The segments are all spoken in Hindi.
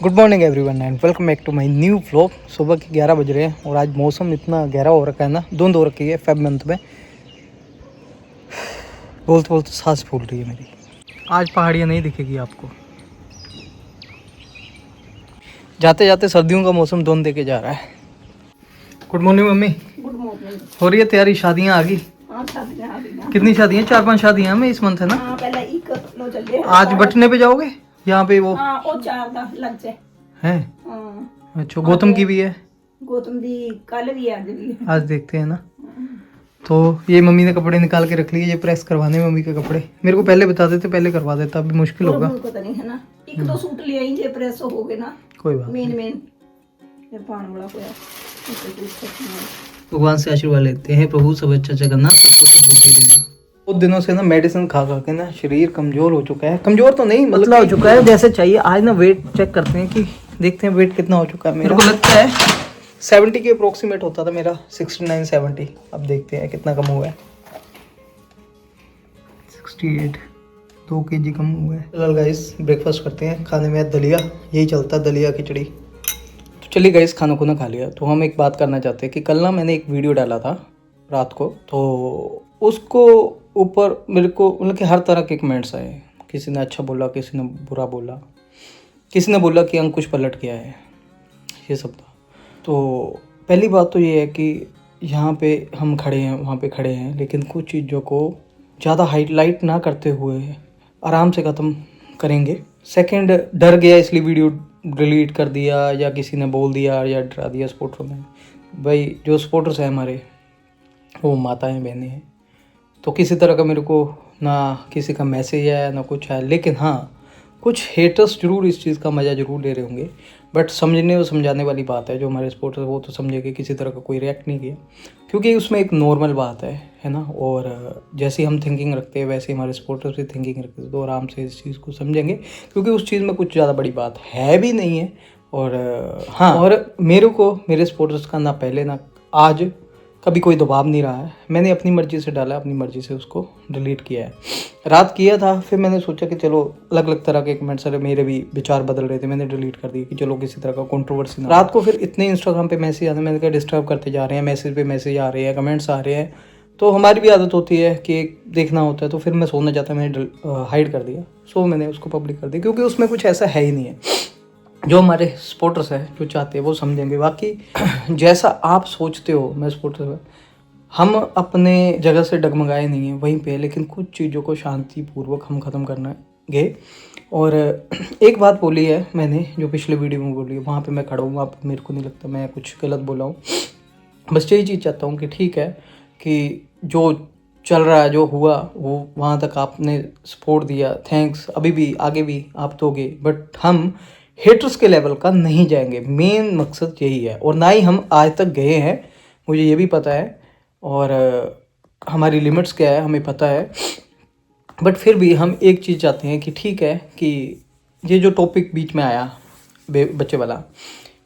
Good morning everyone and welcome back to my new vlog. सुबह के 11 बज रहे हैं और आज मौसम इतना गहरा हो रखा है ना, धुंध हो रखी है फेब मंथ में। बोलते बोलते सांस फूल रही है मेरी। आज पहाड़ियाँ नहीं दिखेगी आपको। जाते जाते सर्दियों का मौसम धुंध देके जा रहा है। Good morning mummy. Good morning. हो रही है तैयारी, शादियाँ आ गई। हाँ शादियाँ आ गई। कितनी शादियाँ? 4-5 शादियाँ में इस मंथ है ना। हाँ पहले एक लो चले। आज बटने पे जाओगे यहाँ पे वो हाँ वो 4 दा लग जाए। है। हाँ अच्छा, गौतम की भी है। गौतम दी कल भी आज भी है। आज देखते हैं ना। तो ये मम्मी ने कपड़े निकाल के रख लिए, ये प्रेस करवाने हैं मम्मी के कपड़े। मेरे को पहले बता देते, पहले करवा देता, अभी मुश्किल होगा। को तो नहीं है ना, एक दो सूट ले आई जे प्रेस हो गए ना। कोई बात मेन ये पान वाला कोया। भगवान से आशीर्वाद लेते हैं, प्रभु सब अच्छा करना, सबको सद्बुद्धि देना। बहुत दिनों से ना मेडिसिन खा खा के ना शरीर कमजोर हो चुका है। कमजोर तो नहीं, मतलब हो चुका है जैसे चाहिए। आज ना वेट चेक करते हैं कि देखते हैं वेट कितना हो चुका है। मेरे को लगता है 70 के अप्रोक्सीमेट होता था मेरा, 69-70। अब देखते हैं कितना कम हुआ है। 68, 2 kg कम हुआ है। चलो गाइस ब्रेकफास्ट करते हैं। खाने में दलिया, यही चलता है, दलिया खिचड़ी। तो चलिए गाइस, खाना खुना खा लिया तो हम एक बात करना चाहते हैं कि कल ना मैंने एक वीडियो डाला था रात को, तो उसको ऊपर मेरे को मतलब कि हर तरह के कमेंट्स आए। किसी ने अच्छा बोला, किसी ने बुरा बोला, किसी ने बोला कि अंकुश पलट गया है, ये सब था। तो पहली बात तो ये है कि यहाँ पे हम खड़े हैं, वहाँ पे खड़े हैं, लेकिन कुछ चीज़ों को ज़्यादा हाईलाइट ना करते हुए आराम से ख़त्म करेंगे। सेकंड, डर गया इसलिए वीडियो डिलीट कर दिया, या किसी ने बोल दिया या डरा दिया सपोर्टर में। भाई जो सपोर्टर्स हैं हमारे, वो माताएं बहनें हैं, तो किसी तरह का मेरे को ना किसी का मैसेज है ना कुछ है। लेकिन हाँ, कुछ हेटर्स जरूर इस चीज़ का मज़ा जरूर ले रहे होंगे, बट समझने और समझाने वाली बात है। जो हमारे सपोर्टर्स वो तो समझेंगे, किसी तरह का कोई रिएक्ट नहीं किया, क्योंकि उसमें एक नॉर्मल बात है ना। और जैसे हम थिंकिंग रखते हैं वैसे हमारे सपोर्टर्स भी थिंकिंग रखते हैं, तो आराम से इस चीज़ को समझेंगे, क्योंकि उस चीज़ में कुछ ज़्यादा बड़ी बात है भी नहीं है। और हाँ, और मेरे को मेरे सपोर्टर्स का ना पहले ना आज कभी कोई दबाव नहीं रहा है। मैंने अपनी मर्ज़ी से डाला, अपनी मर्ज़ी से उसको डिलीट किया है। रात किया था, फिर मैंने सोचा कि चलो अलग अलग तरह के कमेंट्स, अरे मेरे भी विचार बदल रहे थे, मैंने डिलीट कर दिया कि चलो किसी तरह का कंट्रोवर्सी ना। रात को फिर इतने इंस्टाग्राम पे मैसेज आते हैं, मैंने कहा डिस्टर्ब करते जा रहे हैं, मैसेज पे मैसेज आ रहे हैं, कमेंट्स आ रहे हैं, तो हमारी भी आदत होती है कि देखना होता है। तो फिर मैं सोना चाहता, मैंने हाइड कर दिया। सो मैंने उसको पब्लिक कर दिया, क्योंकि उसमें कुछ ऐसा है ही नहीं है। जो हमारे सपोर्टर्स हैं, जो चाहते हैं वो समझेंगे। बाकी जैसा आप सोचते हो, मैं सपोर्टर्स, हम अपने जगह से डगमगाए नहीं हैं, वहीं पे। लेकिन कुछ चीज़ों को शांतिपूर्वक हम ख़त्म करेंगे। और एक बात बोली है मैंने, जो पिछले वीडियो में बोली है, वहाँ पे मैं खड़ा हूँ। आप, मेरे को नहीं लगता मैं कुछ गलत बोला हूँ। बस यही चीज़ चाहता हूँ कि ठीक है कि जो चल रहा है, जो हुआ, वो वहाँ तक आपने सपोर्ट दिया, थैंक्स। अभी भी आगे भी आप दोगे, बट हम हेटर्स के लेवल का नहीं जाएंगे। मेन मकसद यही है, और ना ही हम आज तक गए हैं, मुझे ये भी पता है। और हमारी लिमिट्स क्या है हमें पता है। बट फिर भी हम एक चीज़ चाहते हैं कि ठीक है कि ये जो टॉपिक बीच में आया बच्चे वाला,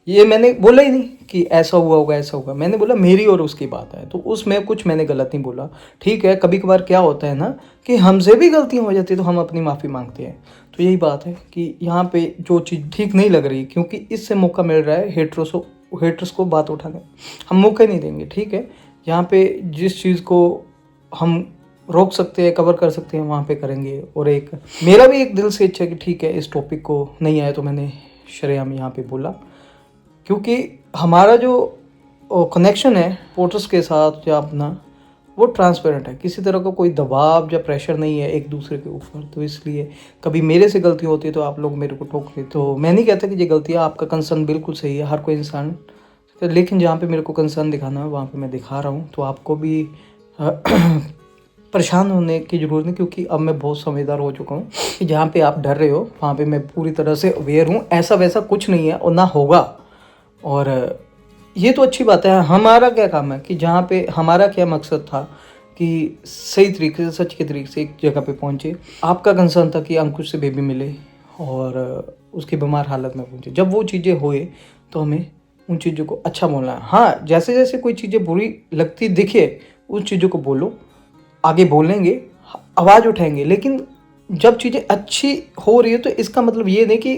ये मैंने बोला ही नहीं कि ऐसा हुआ होगा, ऐसा होगा। मैंने बोला मेरी और उसकी बात है, तो उसमें कुछ मैंने गलत नहीं बोला। ठीक है, कभी कभार क्या होता है ना कि हमसे भी गलतियाँ हो जाती है, तो हम अपनी माफ़ी मांगते हैं। तो यही बात है कि यहाँ पे जो चीज़ ठीक नहीं लग रही, क्योंकि इससे मौका मिल रहा है हेटर्स को बात उठाने, हम मौका ही नहीं देंगे। ठीक है, यहाँ पे जिस चीज़ को हम रोक सकते हैं, कवर कर सकते हैं, वहाँ पे करेंगे। और एक मेरा भी एक दिल से इच्छा है कि ठीक है, इस टॉपिक को नहीं आया तो मैंने शरेआम यहाँ पे बोला, क्योंकि हमारा जो कनेक्शन है पोर्टर्स के साथ या अपना, वो ट्रांसपेरेंट है। किसी तरह का कोई दबाव या प्रेशर नहीं है एक दूसरे के ऊपर। तो इसलिए कभी मेरे से गलती होती है तो आप लोग मेरे को टोकते, तो मैं नहीं कहता कि ये गलती है। आपका कंसर्न बिल्कुल सही है, हर कोई इंसान, लेकिन जहाँ पे मेरे को कंसर्न दिखाना है वहाँ पे मैं दिखा रहा हूँ। तो आपको भी परेशान होने की ज़रूरत नहीं, क्योंकि अब मैं बहुत समझदार हो चुका हूँ कि जहाँ पे आप डर रहे हो वहाँ पे मैं पूरी तरह से अवेयर हूँ। ऐसा वैसा कुछ नहीं है और ना होगा। और ये तो अच्छी बात है। हमारा क्या काम है कि जहाँ पे हमारा क्या मकसद था कि सही तरीके से, सच के तरीके से एक जगह पे पहुँचे। आपका कंसर्न था कि अंकुश से बेबी मिले और उसकी बीमार हालत में पहुँचे। जब वो चीज़ें हुए तो हमें उन चीज़ों को अच्छा बोलना है। हाँ, जैसे जैसे कोई चीज़ें बुरी लगती दिखे, उस चीज़ों को बोलो, आगे बोलेंगे, आवाज़ उठाएंगे। लेकिन जब चीज़ें अच्छी हो रही है तो इसका मतलब ये नहीं कि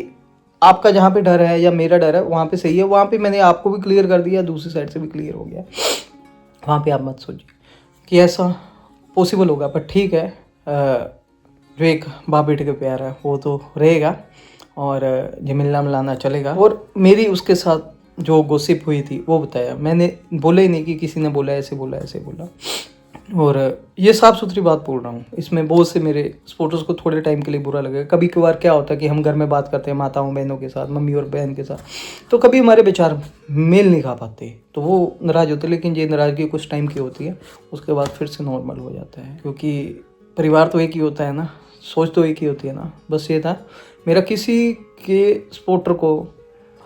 आपका जहाँ पे डर है या मेरा डर है वहाँ पे सही है, वहाँ पे मैंने आपको भी क्लियर कर दिया, दूसरी साइड से भी क्लियर हो गया। वहाँ पे आप मत सोचिए कि ऐसा पॉसिबल होगा, पर ठीक है, जो एक बाप बेटे का प्यार है वो तो रहेगा और जो मिलना मिलाना चलेगा। और मेरी उसके साथ जो गॉसिप हुई थी वो बताया, मैंने बोला ही नहीं कि किसी ने बोला ऐसे बोला ऐसे बोला। और ये साफ़ सुथरी बात बोल रहा हूँ, इसमें बहुत से मेरे सपोर्टर्स को थोड़े टाइम के लिए बुरा लगेगा। कभी कभार क्या होता है कि हम घर में बात करते हैं माताओं बहनों के साथ, मम्मी और बहन के साथ, तो कभी हमारे विचार मेल नहीं खा पाते, तो वो नाराज़ होते हैं। लेकिन ये नाराज़गी कुछ टाइम की होती है, उसके बाद फिर से नॉर्मल हो जाता है, क्योंकि परिवार तो एक ही होता है ना, सोच तो एक ही होती है ना। बस ये था, मेरा किसी के सपोर्टर को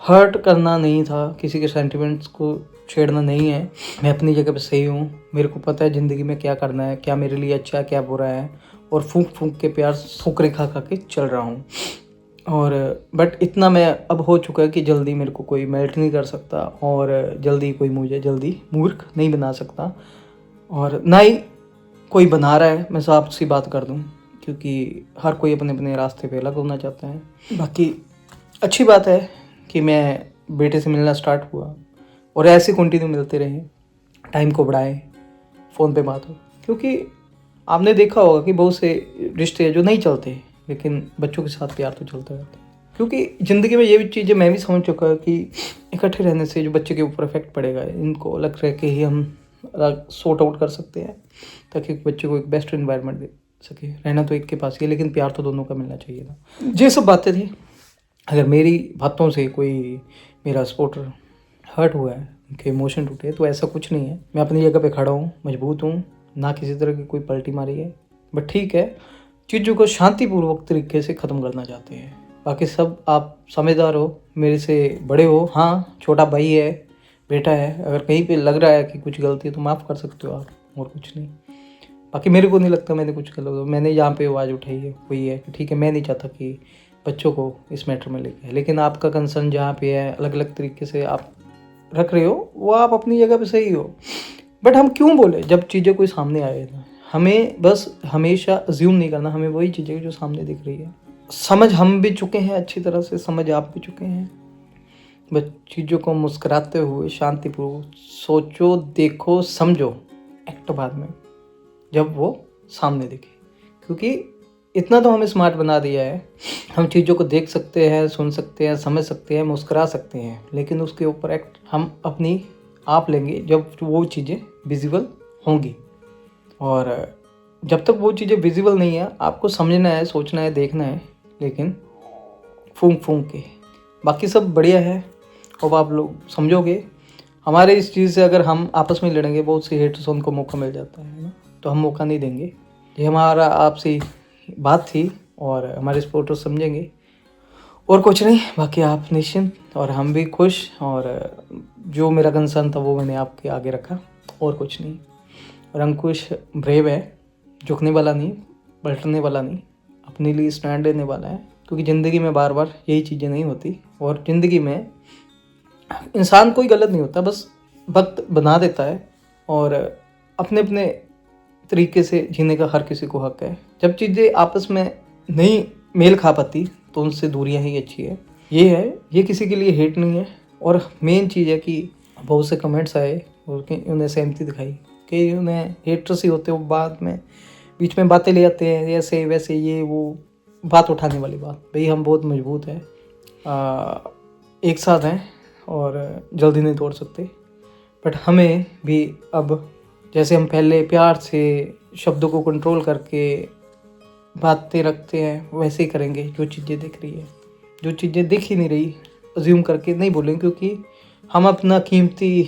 हर्ट करना नहीं था, किसी के सेंटिमेंट्स को छेड़ना नहीं है। मैं अपनी जगह पे सही हूँ, मेरे को पता है ज़िंदगी में क्या करना है, क्या मेरे लिए अच्छा है क्या बुरा है, और फूंक फूंक के प्यार फुकरे खा खा के चल रहा हूँ। और बट इतना मैं अब हो चुका है कि जल्दी मेरे को कोई मेल्ट नहीं कर सकता, और जल्दी कोई मुझे जल्दी मूर्ख नहीं बना सकता, और ना ही कोई बना रहा है। मैं साफ सी बात कर दूँ, क्योंकि हर कोई अपने अपने रास्ते पे अलग होना चाहता है। बाकी अच्छी बात है कि मैं बेटे से मिलना स्टार्ट हुआ, और ऐसे कंटिन्यू मिलते रहे, टाइम को बढ़ाएं, फ़ोन पे बात हो। क्योंकि आपने देखा होगा कि बहुत से रिश्ते जो नहीं चलते, लेकिन बच्चों के साथ प्यार तो चलता रहता है। क्योंकि ज़िंदगी में ये भी चीज़ें मैं भी समझ चुका है कि इकट्ठे रहने से जो बच्चे के ऊपर इफेक्ट पड़ेगा, इनको अलग रह के ही हम सॉर्ट आउट कर सकते हैं, ताकि बच्चे को एक बेस्ट इन्वायरमेंट दे सके। रहना तो एक के पास ही है, लेकिन प्यार तो दोनों का मिलना चाहिए था। ये सब बातें थी। अगर मेरी बातों से कोई मेरा सपोर्टर हर्ट हुआ है, उनके इमोशन टूटे, तो ऐसा कुछ नहीं है। मैं अपनी जगह पे खड़ा हूँ, मजबूत हूँ, ना किसी तरह की कोई पलटी मारी है। बट ठीक है, चीज़ों को शांतिपूर्वक तरीके से ख़त्म करना चाहते हैं। बाकी सब आप समझदार हो, मेरे से बड़े हो, हाँ छोटा भाई है, बेटा है, अगर कहीं पे लग रहा है कि कुछ गलती है तो माफ़ कर सकते हो आप, और कुछ नहीं। बाकी मेरे को नहीं लगता मैंने कुछ गलत, मैंने यहाँ पे आवाज़ उठाई है वही है कि ठीक है, मैं नहीं चाहता कि बच्चों को इस मैटर में लेके आए। लेकिन आपका कंसर्न जहाँ पे है, अलग अलग तरीके से आप रख रहे हो, वो आप अपनी जगह पे सही हो। बट हम क्यों बोले, जब चीज़ें कोई सामने आए ना, हमें बस हमेशा अज्यूम नहीं करना, हमें वही चीज़ें जो सामने दिख रही है। समझ हम भी चुके हैं अच्छी तरह से, समझ आप भी चुके हैं। बस चीज़ों को मुस्कुराते हुए शांतिपूर्वक सोचो, देखो, समझो, एक्ट बाद में जब वो सामने दिखे। क्योंकि इतना तो हमें स्मार्ट बना दिया है, हम चीज़ों को देख सकते हैं, सुन सकते हैं, समझ सकते हैं, मुस्कुरा सकते हैं, लेकिन उसके ऊपर एक्ट हम अपनी आप लेंगे जब वो चीज़ें विजिबल होंगी। और जब तक वो चीज़ें विजिबल नहीं है, आपको समझना है, सोचना है, देखना है, लेकिन फूंक फूंक के। बाकी सब बढ़िया है, अब आप लोग समझोगे। हमारे इस चीज़ से अगर हम आपस में लड़ेंगे, बहुत सी हेट्स उनको मौका मिल जाता है ना, तो हम मौका नहीं देंगे। ये हमारा आपसी बात थी, और हमारे सपोर्टर्स समझेंगे, और कुछ नहीं। बाकी आप निश्चिंत, और हम भी खुश, और जो मेरा कंसर्न था वो मैंने आपके आगे रखा, और कुछ नहीं। और अंकुश ब्रेव है, झुकने वाला नहीं, पलटने वाला नहीं, अपने लिए स्टैंड लेने वाला है। क्योंकि ज़िंदगी में बार बार यही चीज़ें नहीं होती, और ज़िंदगी में इंसान कोई गलत नहीं होता, बस वक्त बना देता है, और अपने अपने तरीके से जीने का हर किसी को हक है। जब चीज़ें आपस में नहीं मेल खा पाती तो उनसे दूरियां ही अच्छी है। ये किसी के लिए हेट नहीं है। और मेन चीज़ है कि बहुत से कमेंट्स आए और कि उन्हें सहमति दिखाई कि उन्हें हेटर्स ही होते, वो बाद में बीच में बातें ले आते हैं, ऐसे वैसे, ये वो बात उठाने वाली बात। भाई हम बहुत मजबूत हैं, एक साथ हैं, और जल्दी नहीं तोड़ सकते। बट हमें भी अब, जैसे हम पहले प्यार से शब्दों को कंट्रोल करके बातें रखते हैं, वैसे ही करेंगे। जो चीज़ें दिख रही है, जो चीज़ें दिख ही नहीं रही, अज्यूम करके नहीं बोलेंगे, क्योंकि हम अपना कीमती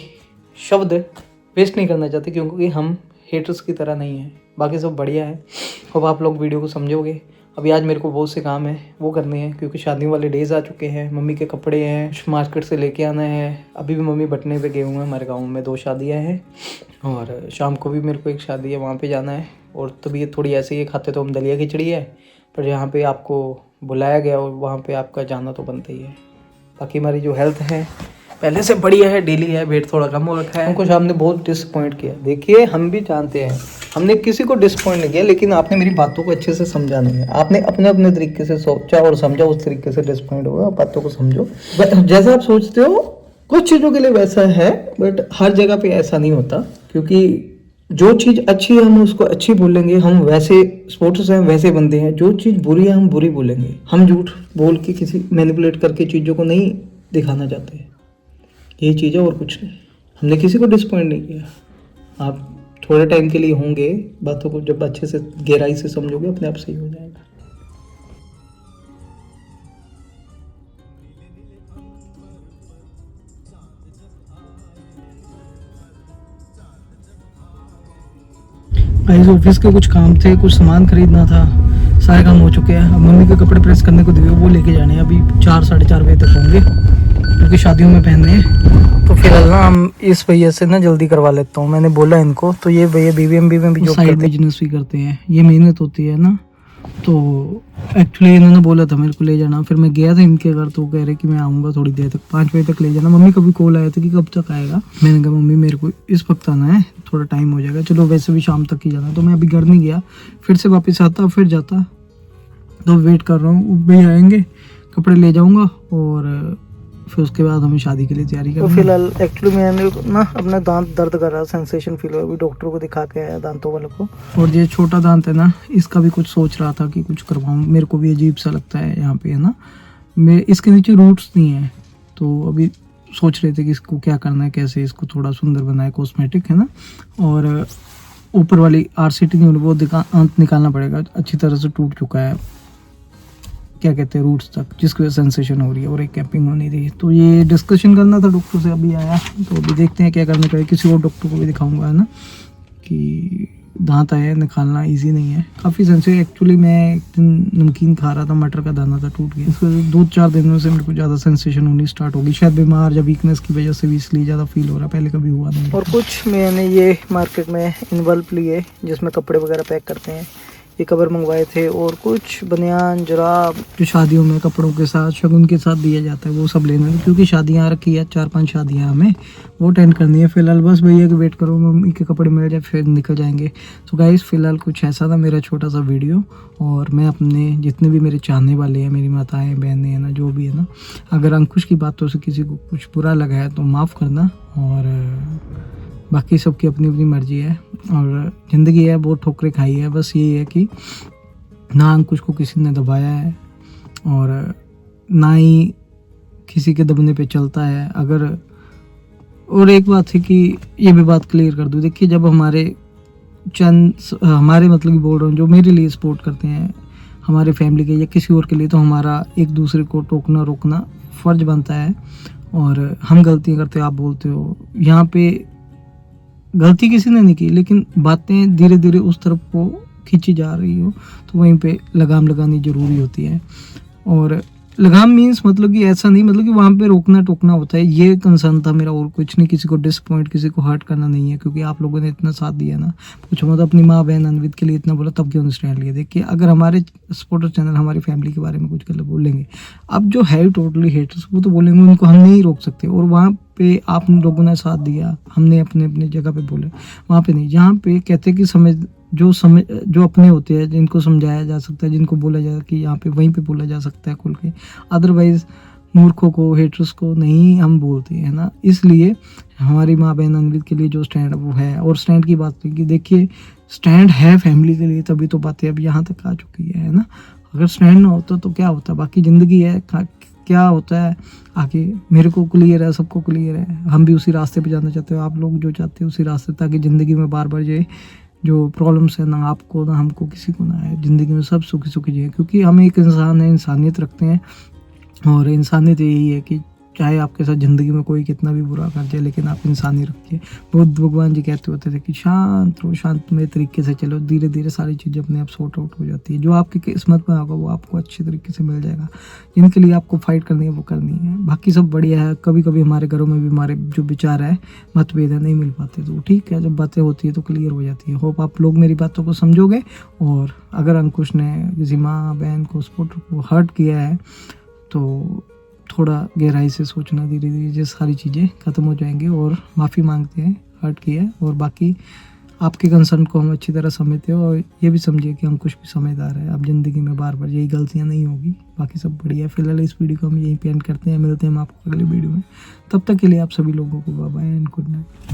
शब्द वेस्ट नहीं करना चाहते, क्योंकि हम हेटर्स की तरह नहीं हैं। बाकी सब बढ़िया है। अब आप लोग वीडियो को समझोगे। अभी आज मेरे को बहुत से काम है वो करने हैं, क्योंकि शादियों वाले डेज़ आ चुके हैं, मम्मी के कपड़े हैं, मार्केट से लेके आना है। अभी भी मम्मी बटने पे गए हुए हैं, हमारे गांव में 2 शादियां हैं, और शाम को भी मेरे को एक शादी है, वहाँ पे जाना है। और तबीयत थोड़ी ऐसी है, खाते तो हम दलिया खिचड़ी है, पर जहाँ पे आपको बुलाया गया और वहाँ पे आपका जाना तो बनता ही है। बाकी हमारी जो हेल्थ है पहले से बढ़िया है, डेली है, वेट थोड़ा कम हो रखा है। हमको शाम ने बहुत डिसअपॉइंट किया। देखिए हम भी जानते हैं हमने किसी को डिसअपॉइंट नहीं किया, लेकिन आपने मेरी बातों को अच्छे से समझा नहीं है। आपने अपने अपने तरीके से सोचा और समझा, उस तरीके से डिसअपॉइंट हुआ। बातों को समझो जैसा आप सोचते हो, कुछ चीज़ों के लिए वैसा है, बट हर जगह पे ऐसा नहीं होता। क्योंकि जो चीज़ अच्छी है हम उसको अच्छी बोलेंगे, हम वैसे स्पोर्ट्स हैं, वैसे बंदे हैं। जो चीज़ बुरी है हम बुरी बोलेंगे। हम झूठ बोल के किसी मैनिपुलेट करके चीज़ों को नहीं दिखाना चाहते। यही चीज़ है और कुछ नहीं। हमने किसी को डिसअपॉइंट नहीं किया। आप थोड़े टाइम के लिए होंगे, बातों को जब अच्छे से गहराई से समझोगे अपने आप सही हो जाएगा। गाइस ऑफिस के कुछ काम थे, कुछ सामान खरीदना था, सारे काम हो चुके हैं। अब मम्मी के कपड़े प्रेस करने को दिए, वो लेके जाने हैं। अभी 4 साढ़े 4 बजे तक होंगे, क्योंकि शादियों में पहनने हैं। तो फिलहाल ना हम इस भैया से ना जल्दी करवा लेता हूँ। मैंने बोला इनको, तो ये भैया बीबीएमबी में भी जॉब करते हैं, बिजनेस भी करते हैं। ये मेहनत होती है ना, तो एक्चुअली इन्होंने बोला था मेरे को ले जाना। फिर मैं गया था इनके घर, तो कह रहे कि मैं आऊँगा थोड़ी देर तक, 5 बजे तक ले जाना। मम्मी का भी कॉल आया था कि कब तक आएगा। मैंने कहा मम्मी मेरे को इस वक्त आना है, थोड़ा टाइम हो जाएगा। चलो वैसे भी शाम तक ही जाना, तो मैं अभी घर नहीं गया। फिर से वापस आता, फिर जाता, तो वेट कर रहा हूँ। भैया आएंगे, कपड़े ले जाऊँगा और फिर उसके बाद हमें शादी के लिए तैयारी करनी है। तो फिलहाल एक्चुअली मैंने ना अपना दांत दर्द कर रहा, सेंसेशन फील हुआ। अभी डॉक्टर को दिखा के आया, दांतों वाले को। और ये छोटा दांत है ना, इसका भी कुछ सोच रहा था कि कुछ करवाऊँ। मेरे को भी अजीब सा लगता है यहाँ पे, है ना। मैं इसके नीचे रूट्स नहीं है, तो अभी सोच रहे थे कि इसको क्या करना है, कैसे इसको थोड़ा सुंदर बनाए, कॉस्मेटिक, है ना। और ऊपर वाली RCT नहीं, वो अंत निकालना पड़ेगा। अच्छी तरह से टूट चुका है, क्या कहते हैं, रूट्स तक, जिसकी वजह से सेंसेशन हो रही है और एक कैपिंग होनी थी। तो ये डिस्कशन करना था डॉक्टर से, अभी आया। तो अभी देखते हैं क्या करना चाहिए। किसी और डॉक्टर को भी दिखाऊंगा, है ना, कि दांत आए निकालना इजी नहीं है, काफ़ी सेंसिटिव। एक्चुअली मैं एक दिन नमकीन खा रहा था, मटर का दाना था, टूट गया। इसको 2-4 दिनों से मेरे को ज़्यादा सेंसेशन होनी स्टार्ट होगी, शायद बीमार या वीकनेस की वजह से भी, इसलिए ज़्यादा फील हो रहा है। पहले कभी हुआ नहीं। और कुछ मैंने ये मार्केट में इनवल्व लिए, जिसमें कपड़े वगैरह पैक करते हैं। ये कवर मंगवाए थे, और कुछ बनियान जुराब जो शादियों में कपड़ों के साथ, शगुन के साथ दिया जाता है, वो सब लेना है। क्योंकि शादियाँ रखी है, 4-5 शादियाँ हमें, वो अटेंड करनी है। फिलहाल बस भैया के वेट करो, मम्मी के कपड़े मिल जाए, फिर निकल जाएंगे। तो गाइस फिलहाल कुछ ऐसा था मेरा छोटा सा वीडियो। और मैं अपने जितने भी मेरे चाहने वाले हैं, मेरी माताएं बहनें हैं ना, जो भी है ना, अगर अंकुश की बातों से किसी को कुछ बुरा लगा है तो माफ़ करना। और बाकी सबकी अपनी अपनी मर्जी है, और ज़िंदगी है, बहुत ठोकरें खाई है। बस यही है कि ना अंकुश को किसी ने दबाया है, और ना ही किसी के दबने पे चलता है। अगर और एक बात है कि ये भी बात क्लियर कर दूँ, देखिए जब हमारे हमारे मतलब कि बोल रहा हूँ, जो मेरे लिए सपोर्ट करते हैं, हमारे फैमिली के या किसी और के लिए, तो हमारा एक दूसरे को टोकना रोकना फ़र्ज बनता है। और हम गलतियाँ करते हो, आप बोलते हो, यहाँ पे गलती किसी ने नहीं की, लेकिन बातें धीरे धीरे उस तरफ को खींची जा रही हो, तो वहीं पे लगाम लगानी ज़रूरी होती है। और लगाम मीन्स मतलब कि ऐसा नहीं, मतलब कि वहाँ पे रोकना टोकना होता है। ये कंसर्न था मेरा, और कुछ नहीं। किसी को डिसअपॉइंट, किसी को हर्ट करना नहीं है। क्योंकि आप लोगों ने इतना साथ दिया ना, पूछो मतलब, अपनी माँ बहन अनविद के लिए इतना बोला, तब क्यों स्टैंड लिया। देखिए अगर हमारे सपोर्टर चैनल हमारी फैमिली के बारे में कुछ गलत बोलेंगे, अब जो है टोटली हेटर्स, वो तो बोलेंगे, उनको हम नहीं रोक सकते। और वहाँ पे आप लोगों ने साथ दिया, हमने अपने अपने जगह पे बोले, वहाँ पे नहीं। जहाँ पे कहते कि जो अपने होते हैं, जिनको समझाया जा सकता है, जिनको बोला जाए कि यहाँ पे, वहीं पे बोला जा सकता है खुल के। अदरवाइज मूर्खों को, हेटर्स को नहीं हम बोलते हैं ना। इसलिए हमारी माँ बहन अनविद के लिए जो स्टैंड वो है। और स्टैंड की बात की, देखिए स्टैंड है फैमिली के लिए, तभी तो बातें अब यहाँ तक आ चुकी है ना। अगर स्टैंड ना होता तो क्या होता, बाकी ज़िंदगी है, क्या होता है आगे। मेरे को क्लियर है, सबको क्लियर है, हम भी उसी रास्ते पे जाना चाहते हो, आप लोग जो चाहते हो उसी रास्ते, ताकि ज़िंदगी में बार बार जो प्रॉब्लम्स है ना आपको ना हमको किसी को ना आए, ज़िंदगी में सब सुखी सुखी जिए। क्योंकि हम एक इंसान है, इंसानियत रखते हैं, और इंसानियत यही है कि चाहे आपके साथ ज़िंदगी में कोई कितना भी बुरा कर जाए, लेकिन आप इंसानी रखिए। बुद्ध भगवान जी कहते होते थे कि शांत रहो, शांतमय तरीके से चलो, धीरे धीरे सारी चीज़ें अपने आप सॉर्ट आउट हो जाती है। जो आपकी किस्मत में होगा वो आपको अच्छे तरीके से मिल जाएगा। जिनके लिए आपको फाइट करनी है वो करनी है, बाकी सब बढ़िया है। कभी कभी हमारे घरों में भी हमारे जो विचार है, मतभेद है, नहीं मिल पाते, तो ठीक है, जब बातें होती है तो क्लियर हो जाती है। होप आप लोग मेरी बातों को समझोगे। और अगर अंकुश ने किसी माँ बहन को, सपोर्टर को हर्ट किया है, तो थोड़ा गहराई से सोचना, धीरे धीरे ये सारी चीज़ें ख़त्म हो जाएंगी। और माफ़ी मांगते हैं हर्ट किया है। और बाकी आपके कंसर्न को हम अच्छी तरह समझते हो और ये भी समझिए कि हम कुछ भी समझदार हैं। अब ज़िंदगी में बार बार यही गलतियाँ नहीं होगी, बाकी सब बढ़िया है। फिलहाल इस वीडियो को हम यहीं पे एंड करते हैं, मिलते हैं हम आपको अगले वीडियो में। तब तक के लिए आप सभी लोगों को bye bye and good night.